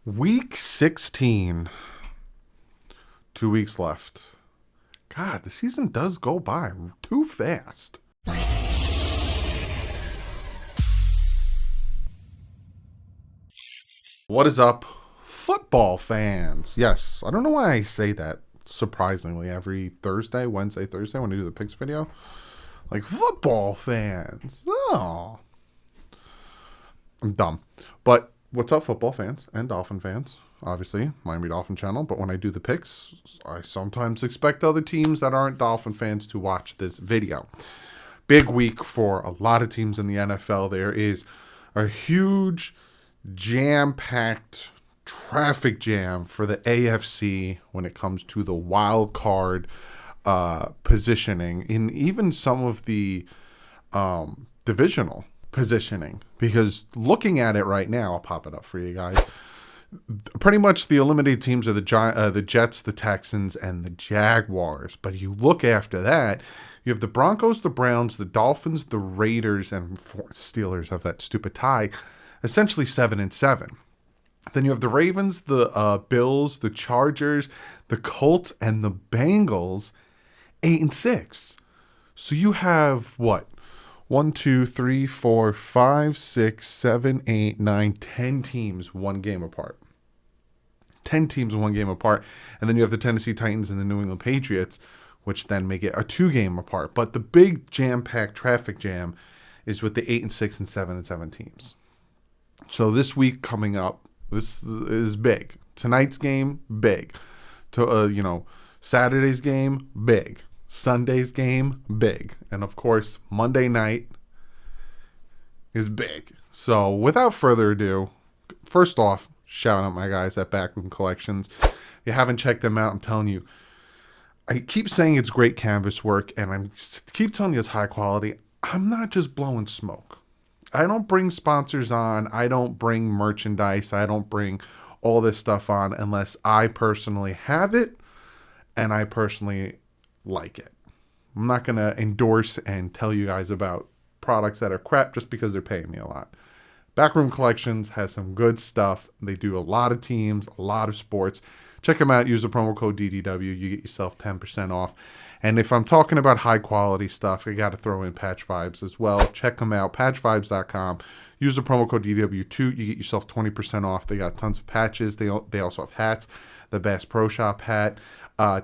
Week 16. 2 weeks left. God, the season does go by too fast. What is up, football fans? Yes, I don't know why I say that surprisingly every Wednesday, Thursday when I do the picks video. Like, football fans. Oh. I'm dumb. But what's up, football fans and Dolphin fans? Obviously, Miami Dolphin channel. But when I do the picks, I sometimes expect other teams that aren't Dolphin fans to watch this video. Big week for a lot of teams in the NFL. There is a huge, jam-packed traffic jam for the AFC when it comes to the wild card positioning in even some of the divisional positioning, because looking at it right now, I'll pop it up for you guys. Pretty much the eliminated teams are the Jets, the Texans, and the Jaguars. But you look after that, you have the Broncos, the Browns, the Dolphins, the Raiders, and Steelers have that stupid tie, essentially 7-7. Then you have the Ravens, the Bills, the Chargers, the Colts, and the Bengals, 8-6. So you have what? 1, 2, 3, 4, 5, 6, 7, 8, 9, 10 teams, one game apart. 10 teams, one game apart. And then you have the Tennessee Titans and the New England Patriots, which then make it a 2-game apart. But the big jam-packed traffic jam is with the 8-6 and 7-7 teams. So this week coming up, this is big. Tonight's game, big. Saturday's game, big. Sunday's game, big. And of course, Monday night is big. So without further ado, first off, shout out my guys at Backroom Collections. If you haven't checked them out, I'm telling you, I keep saying it's great canvas work, and I keep telling you it's high quality. I'm not just blowing smoke. I don't bring sponsors on. I don't bring merchandise. I don't bring all this stuff on unless I personally have it and I personally like it. I'm not going to endorse and tell you guys about products that are crap just because they're paying me a lot. Backroom Collections has some good stuff. They do a lot of teams, a lot of sports. Check them out. Use the promo code DDW. You get yourself 10% off. And if I'm talking about high quality stuff, I got to throw in Patch Vibes as well. Check them out, patchvibes.com. Use the promo code DDW2. You get yourself 20% off. They got tons of patches. They also have hats, the Bass Pro Shop hat,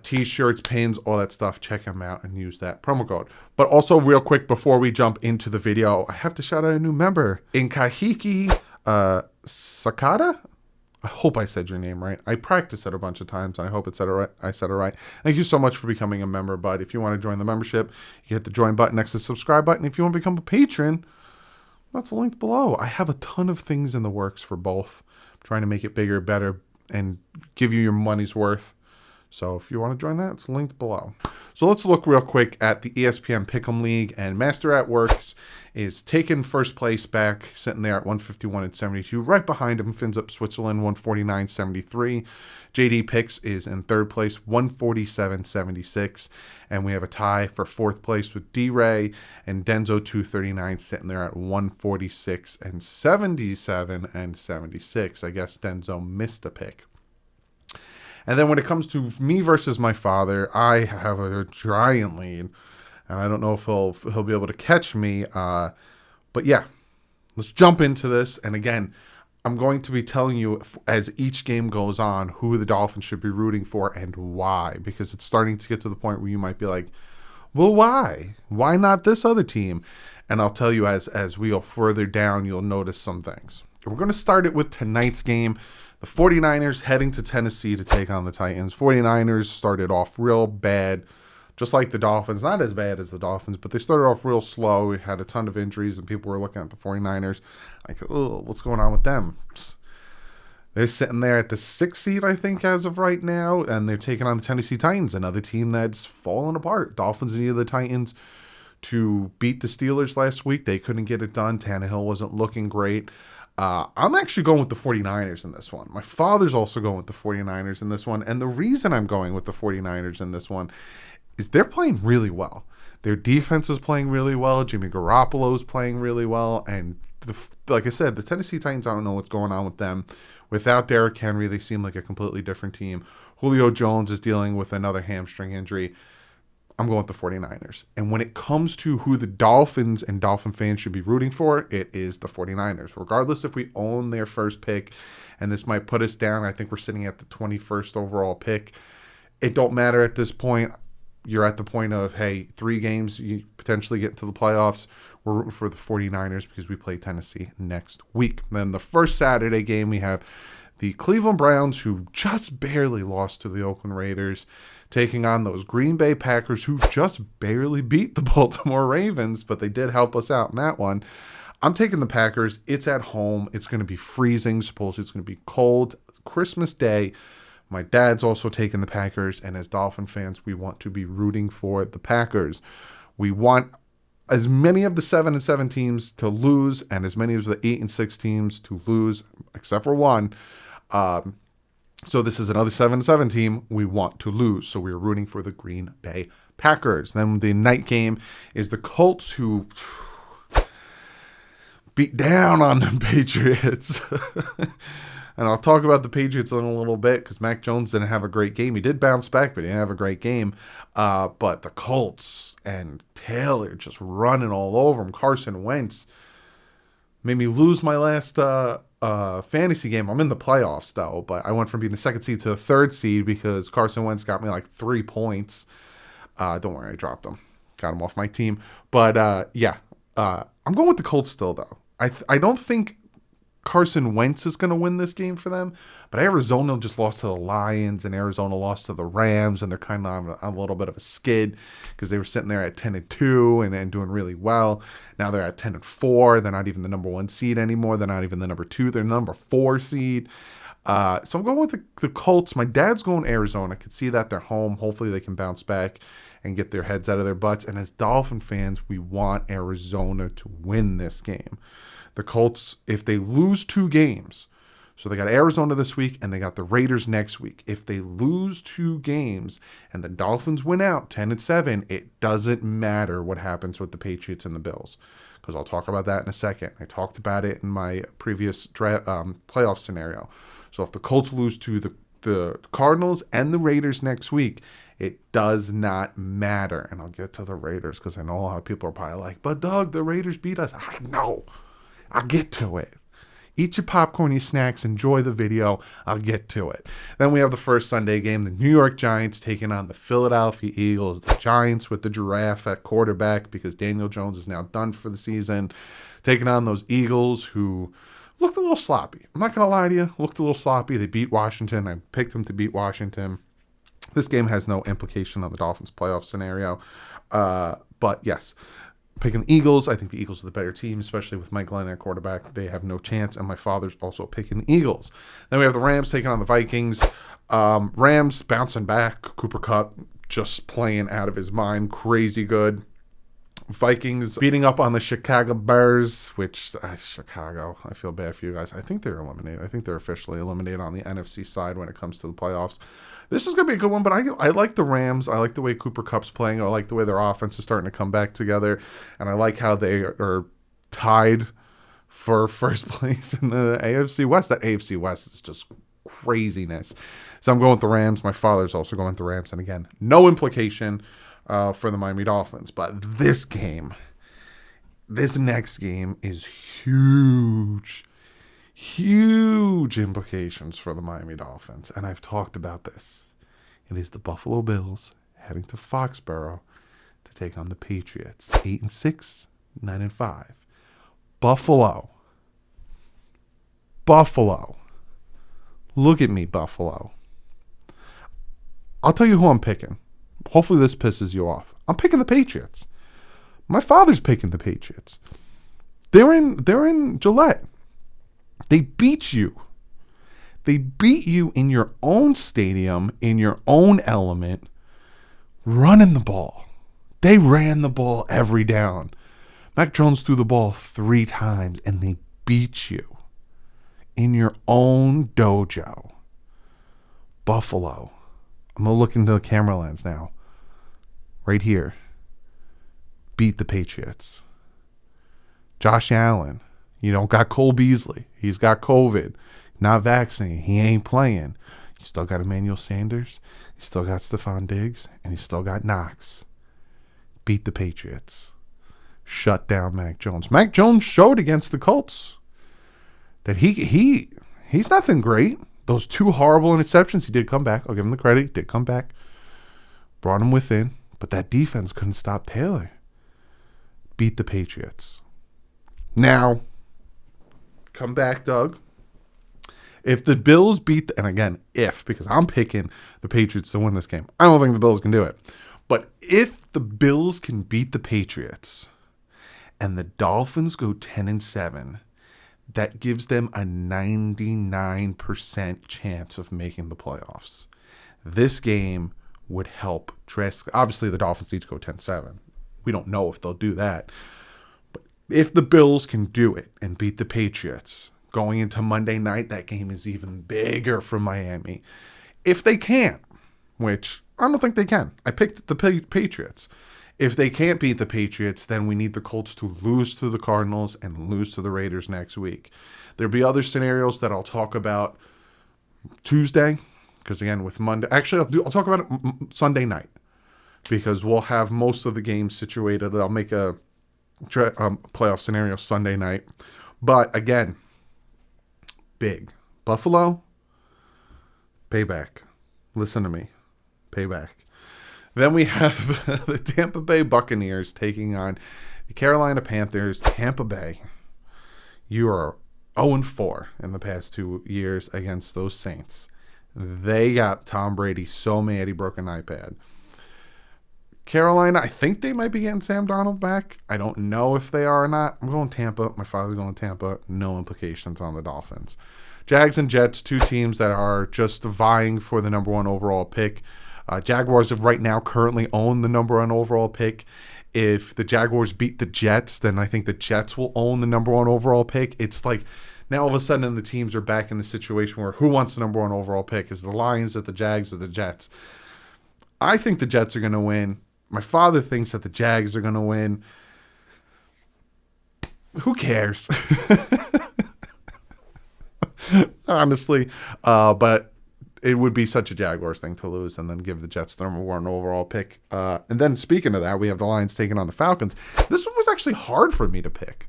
t-shirts, pins, all that stuff. Check them out and use that promo code. But also, real quick, before we jump into the video, I have to shout out a new member, Inkahiki Sakata. I hope I said your name right. I practiced it a bunch of times, and I hope I said it right. Thank you so much for becoming a member, bud. If you want to join the membership, you hit the join button next to the subscribe button. If you want to become a patron, that's linked below. I have a ton of things in the works for both. I'm trying to make it bigger, better, and give you your money's worth. So if you want to join that, it's linked below. So let's look real quick at the ESPN Pick'em League, and Master at Works is taking first place back, sitting there at 151-72. Right behind him, Fins Up Switzerland, 149-73. JD Picks is in third place, 147-76. And we have a tie for fourth place with D-Ray and Denzo239 sitting there at 146-77 and 76. I guess Denzo missed a pick. And then when it comes to me versus my father, I have a giant lead. And I don't know if he'll be able to catch me. But yeah, let's jump into this. And again, I'm going to be telling you as each game goes on who the Dolphins should be rooting for and why. Because it's starting to get to the point where you might be like, well, why? Why not this other team? And I'll tell you as we go further down, you'll notice some things. We're going to start it with tonight's game. The 49ers heading to Tennessee to take on the Titans. 49ers started off real bad, just like the Dolphins. Not as bad as the Dolphins, but they started off real slow. We had a ton of injuries, and people were looking at the 49ers like, oh, what's going on with them? They're sitting there at the 6th seed, I think, as of right now, and they're taking on the Tennessee Titans, another team that's fallen apart. Dolphins needed the Titans to beat the Steelers last week. They couldn't get it done. Tannehill wasn't looking great. I'm actually going with the 49ers in this one. My father's also going with the 49ers in this one. And the reason I'm going with the 49ers in this one is they're playing really well. Their defense is playing really well. Jimmy Garoppolo is playing really well. And like I said, the Tennessee Titans, I don't know what's going on with them. Without Derrick Henry, they seem like a completely different team. Julio Jones is dealing with another hamstring injury. I'm going with the 49ers. And when it comes to who the Dolphins and Dolphin fans should be rooting for, it is the 49ers. Regardless if we own their first pick, and this might put us down, I think we're sitting at the 21st overall pick. It don't matter at this point. You're at the point of, hey, 3 games, you potentially get into the playoffs. We're rooting for the 49ers because we play Tennessee next week. Then the first Saturday game, we have the Cleveland Browns, who just barely lost to the Oakland Raiders, taking on those Green Bay Packers, who just barely beat the Baltimore Ravens, but they did help us out in that one. I'm taking the Packers. It's at home. It's going to be freezing. Supposedly it's going to be cold. Christmas Day. My dad's also taking the Packers, and as Dolphin fans, we want to be rooting for the Packers. We want as many of the 7-7 teams to lose, and as many of the 8-6 teams to lose, except for one. So this is another 7-7 team we want to lose. So we're rooting for the Green Bay Packers. Then the night game is the Colts, who beat down on the Patriots. And I'll talk about the Patriots in a little bit because Mac Jones didn't have a great game. He did bounce back, but he didn't have a great game. But the Colts and Taylor just running all over him. Carson Wentz made me lose my last fantasy game. I'm in the playoffs, though, but I went from being the 2nd seed to the 3rd seed because Carson Wentz got me like 3 points. Don't worry, I dropped him. Got him off my team. But, I'm going with the Colts still, though. I don't think Carson Wentz is going to win this game for them, but Arizona just lost to the Lions, and Arizona lost to the Rams, and they're kind of on a little bit of a skid because they were sitting there at 10-2 and doing really well. Now they're at 10-4. They're not even the number 1 seed anymore. They're not even the number 2. They're number 4 seed. So I'm going with the Colts. My dad's going Arizona. I could see that they're home. Hopefully they can bounce back and get their heads out of their butts. And as Dolphin fans, we want Arizona to win this game. The Colts, if they lose 2 games, so they got Arizona this week and they got the Raiders next week. If they lose 2 games and the Dolphins win out 10-7, it doesn't matter what happens with the Patriots and the Bills, because I'll talk about that in a second. I talked about it in my previous playoff scenario. So if the Colts lose to the Cardinals and the Raiders next week, it does not matter. And I'll get to the Raiders because I know a lot of people are probably like, but Doug, the Raiders beat us. I know. I'll get to it. Eat your popcorn, your snacks, enjoy the video. I'll get to it. Then we have the first Sunday game, the New York Giants taking on the Philadelphia Eagles. The Giants with the giraffe at quarterback because Daniel Jones is now done for the season. Taking on those Eagles who looked a little sloppy. I'm not going to lie to you. Looked a little sloppy. They beat Washington. I picked them to beat Washington. This game has no implication on the Dolphins playoff scenario. But yes, picking the Eagles. I think the Eagles are the better team, especially with Mike Glenn at quarterback. They have no chance, and my father's also picking the Eagles. Then we have the Rams taking on the Vikings. Rams bouncing back. Cooper Kupp just playing out of his mind. Crazy good. Vikings beating up on the Chicago Bears, which, Chicago, I feel bad for you guys. I think they're eliminated. I think they're officially eliminated on the NFC side when it comes to the playoffs. This is going to be a good one, but I like the Rams. I like the way Cooper Kupp's playing. I like the way their offense is starting to come back together, and I like how they are tied for first place in the AFC West. That AFC West is just craziness. So I'm going with the Rams. My father's also going with the Rams, and again, no implication for the Miami Dolphins. But this next game is huge implications for the Miami Dolphins. And I've talked about this. It is the Buffalo Bills heading to Foxborough to take on the Patriots. 8-6, 9-5. Buffalo. Look at me, Buffalo. I'll tell you who I'm picking. Hopefully this pisses you off. I'm picking the Patriots. My father's picking the Patriots. They're in Gillette. They beat you. They beat you in your own stadium, in your own element, running the ball. They ran the ball every down. Mac Jones threw the ball 3 times, and they beat you in your own dojo. Buffalo. I'm going to look into the camera lens now. Right here. Beat the Patriots. Josh Allen. You don't got Cole Beasley. He's got COVID. Not vaccinated. He ain't playing. You still got Emmanuel Sanders. You still got Stephon Diggs. And you still got Knox. Beat the Patriots. Shut down Mac Jones. Mac Jones showed against the Colts that he's nothing great. Those 2 horrible interceptions, he did come back. I'll give him the credit. He did come back. Brought him within. But that defense couldn't stop Taylor. Beat the Patriots. Now, come back, Doug. If the Bills beat, and again, because I'm picking the Patriots to win this game. I don't think the Bills can do it. But if the Bills can beat the Patriots and the Dolphins go 10-7, that gives them a 99% chance of making the playoffs. This game would help drastically. Obviously, the Dolphins need to go 10-7. We don't know if they'll do that. But if the Bills can do it and beat the Patriots, going into Monday night, that game is even bigger for Miami. If they can't, which I don't think they can. I picked the Patriots. If they can't beat the Patriots, then we need the Colts to lose to the Cardinals and lose to the Raiders next week. There'll be other scenarios that I'll talk about Tuesday, because again, with Monday, actually, I'll talk about it Sunday night, because we'll have most of the games situated. I'll make a playoff scenario Sunday night. But again, big. Buffalo, payback. Listen to me. Payback. Then we have the Tampa Bay Buccaneers taking on the Carolina Panthers. Tampa Bay, you are 0-4 in the past 2 years against those Saints. They got Tom Brady so mad he broke an iPad. Carolina, I think they might be getting Sam Darnold back. I don't know if they are or not. I'm going Tampa. My father's going Tampa. No implications on the Dolphins. Jags and Jets, 2 teams that are just vying for the number 1 overall pick. Jaguars right now currently own the number 1 overall pick. If the Jaguars beat the Jets, then I think the Jets will own the number 1 overall pick. It's like now all of a sudden the teams are back in the situation where who wants the number 1 overall pick? Is the Lions, at the Jags, or the Jets? I think the Jets are going to win. My father thinks that the Jags are going to win. Who cares? Honestly. But it would be such a Jaguars thing to lose and then give the Jets the number 1 overall pick. And then speaking of that, we have the Lions taking on the Falcons. This one was actually hard for me to pick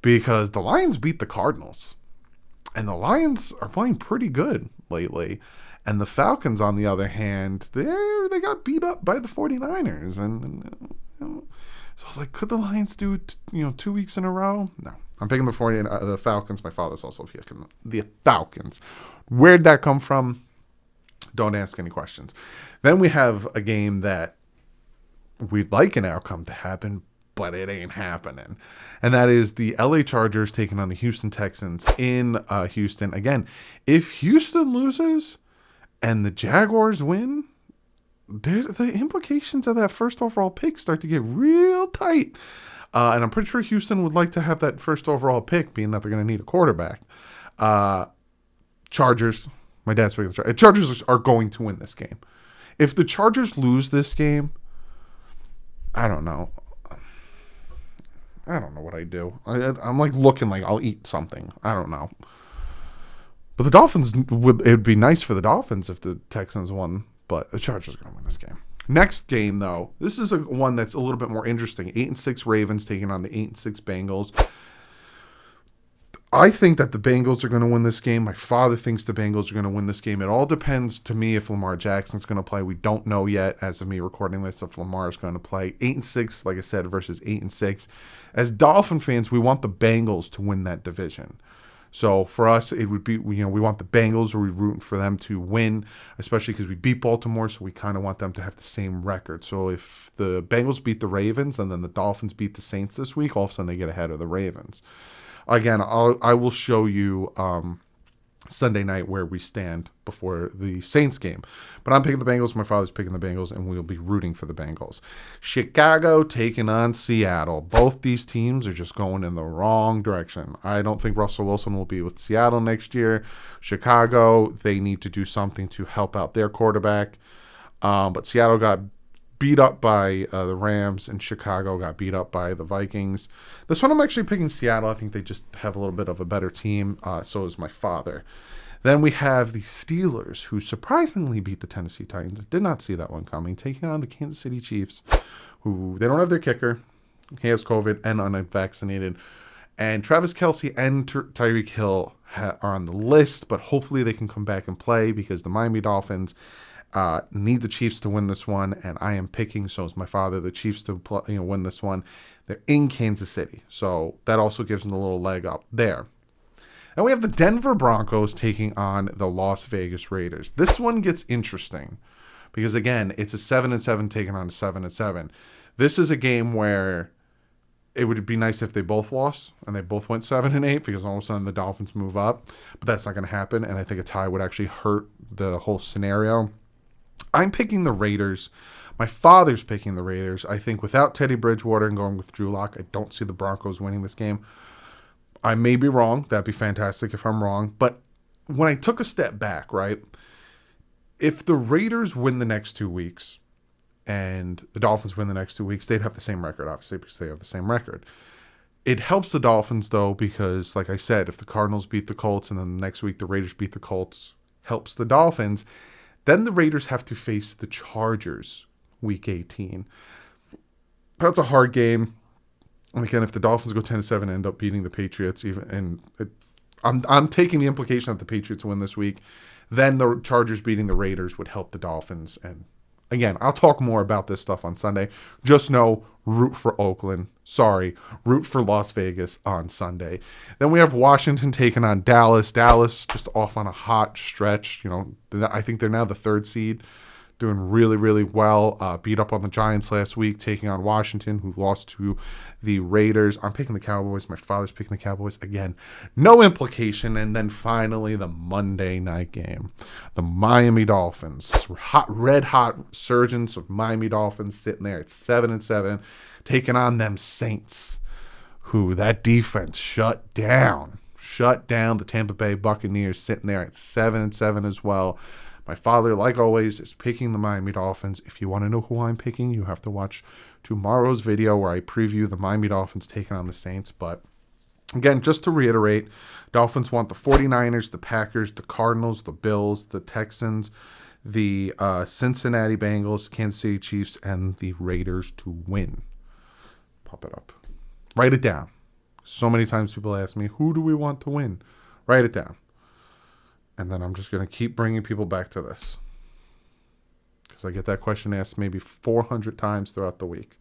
because the Lions beat the Cardinals. And the Lions are playing pretty good lately. And the Falcons, on the other hand, they got beat up by the 49ers. And so I was like, could the Lions do it 2 weeks in a row? No. I'm picking the Falcons. My father's also picking the Falcons. Where'd that come from? Don't ask any questions. Then we have a game that we'd like an outcome to happen, but it ain't happening. And that is the LA Chargers taking on the Houston Texans in Houston. Again, if Houston loses and the Jaguars win, the implications of that first overall pick start to get real tight. And I'm pretty sure Houston would like to have that first overall pick, being that they're going to need a quarterback. Chargers, my dad's picking the Chargers. Chargers are going to win this game. If the Chargers lose this game, I don't know. I don't know what I do. I'm like looking like I'll eat something. I don't know. But the Dolphins, it would be nice for the Dolphins if the Texans won, but the Chargers are going to win this game. Next game, though, this is one that's a little bit more interesting. 8-6 Ravens taking on the 8-6 Bengals. I think that the Bengals are going to win this game. My father thinks the Bengals are going to win this game. It all depends to me if Lamar Jackson's going to play. We don't know yet, as of me recording this, if Lamar is going to play. 8-6, like I said, versus 8-6. As Dolphin fans, we want the Bengals to win that division. So for us, it would be, we want the Bengals, or we're rooting for them to win, especially because we beat Baltimore, so we kind of want them to have the same record. So if the Bengals beat the Ravens and then the Dolphins beat the Saints this week, all of a sudden they get ahead of the Ravens. Again, I will show you Sunday night where we stand before the Saints game. But I'm picking the Bengals. My father's picking the Bengals, and we'll be rooting for the Bengals. Chicago taking on Seattle. Both these teams are just going in the wrong direction. I don't think Russell Wilson will be with Seattle next year. Chicago, they need to do something to help out their quarterback. But Seattle got beat up by the Rams, and Chicago got beat up by the Vikings. This one I'm actually picking Seattle. I think they just have a little bit of a better team. So is my father. Then we have the Steelers, who surprisingly beat the Tennessee Titans. Did not see that one coming. Taking on the Kansas City Chiefs, who they don't have their kicker. He has COVID and unvaccinated. And Travis Kelce and Tyreek Hill are on the list, but hopefully they can come back and play because the Miami Dolphins need the Chiefs to win this one, and I am picking, so is my father, the Chiefs to win this one. They're in Kansas City, so that also gives them a little leg up there. And we have the Denver Broncos taking on the Las Vegas Raiders. This one gets interesting because, again, it's a 7-7 taking on a 7-7. This is a game where it would be nice if they both lost and they both went 7-8 because all of a sudden the Dolphins move up, but that's not going to happen, and I think a tie would actually hurt the whole scenario. I'm picking the Raiders. My father's picking the Raiders. I think without Teddy Bridgewater and going with Drew Lock, I don't see the Broncos winning this game. I may be wrong. That'd be fantastic if I'm wrong. But when I took a step back, right, if the Raiders win the next 2 weeks and the Dolphins win the next 2 weeks, they'd have the same record, obviously, because they have the same record. It helps the Dolphins, though, because, like I said, if the Cardinals beat the Colts and then the next week the Raiders beat the Colts, helps the Dolphins. Then the Raiders have to face the Chargers week 18. That's a hard game. And again, if the Dolphins go 10-7 and end up beating the Patriots, I'm taking the implication that the Patriots win this week, then the Chargers beating the Raiders would help the Dolphins. And again, I'll talk more about this stuff on Sunday. Just know, root for Oakland. Sorry, root for Las Vegas on Sunday. Then we have Washington taking on Dallas. Dallas just off on a hot stretch. I think they're now the 3rd seed, doing really, really well. Beat up on the Giants last week, taking on Washington, who lost to the Raiders. I'm picking the Cowboys. My father's picking the Cowboys. Again, no implication. And then finally, the Monday night game. The Miami Dolphins. Red hot surgeons of Miami Dolphins sitting there at 7-7, taking on them Saints, who that defense shut down. The Tampa Bay Buccaneers sitting there at 7-7 as well. My father, like always, is picking the Miami Dolphins. If you want to know who I'm picking, you have to watch tomorrow's video where I preview the Miami Dolphins taking on the Saints. But again, just to reiterate, Dolphins want the 49ers, the Packers, the Cardinals, the Bills, the Texans, the Cincinnati Bengals, Kansas City Chiefs, and the Raiders to win. Pop it up. Write it down. So many times people ask me, who do we want to win? Write it down. And then I'm just going to keep bringing people back to this, because I get that question asked maybe 400 times throughout the week.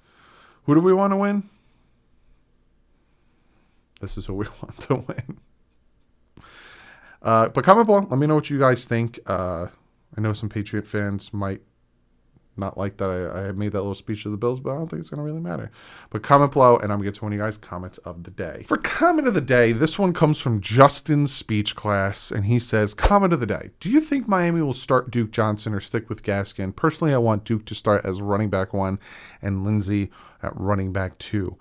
Who do we want to win? This is who we want to win. But comment below. Let me know what you guys think. I know some Patriot fans might not like that I made that little speech to the Bills, but I don't think it's going to really matter. But comment below, and I'm going to get to one of you guys' comments of the day. For comment of the day, this one comes from Justin's speech class, and he says, comment of the day. Do you think Miami will start Duke Johnson or stick with Gaskin? Personally, I want Duke to start as running back 1 and Lindsey at running back 2.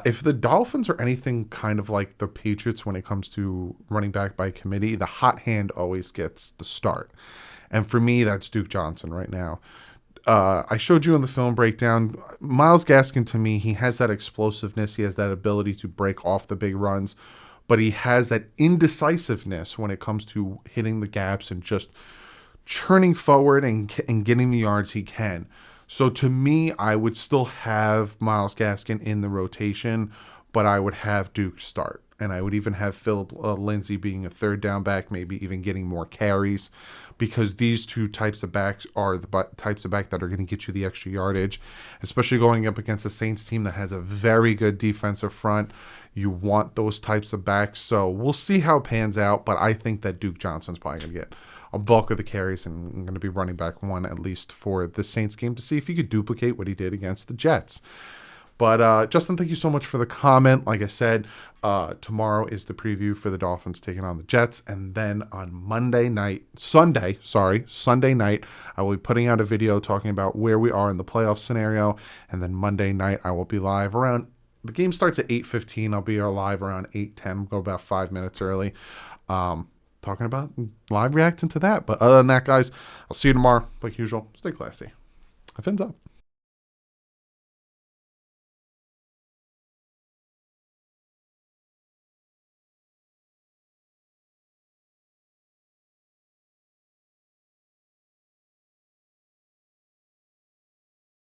If the Dolphins are anything kind of like the Patriots when it comes to running back by committee, the hot hand always gets the start. And for me, that's Duke Johnson right now. I showed you in the film breakdown, Myles Gaskin, to me, he has that explosiveness. He has that ability to break off the big runs, but he has that indecisiveness when it comes to hitting the gaps and just churning forward and getting the yards he can. So to me, I would still have Myles Gaskin in the rotation, but I would have Duke start. And I would even have Philip Lindsay being a 3rd down back, maybe even getting more carries, because these two types of backs are the types of back that are going to get you the extra yardage, especially going up against a Saints team that has a very good defensive front. You want those types of backs. So we'll see how it pans out, but I think that Duke Johnson's probably going to get a bulk of the carries and going to be running back 1 at least for the Saints game to see if he could duplicate what he did against the Jets. But Justin, thank you so much for the comment. Like I said, tomorrow is the preview for the Dolphins taking on the Jets. And then on Sunday night, I will be putting out a video talking about where we are in the playoff scenario. And then Monday night, I will be live around, the game starts at 8:15. I'll be live around 8:10, go about 5 minutes early, talking about live reacting to that. But other than that, guys, I'll see you tomorrow. Like usual, stay classy. Fins up.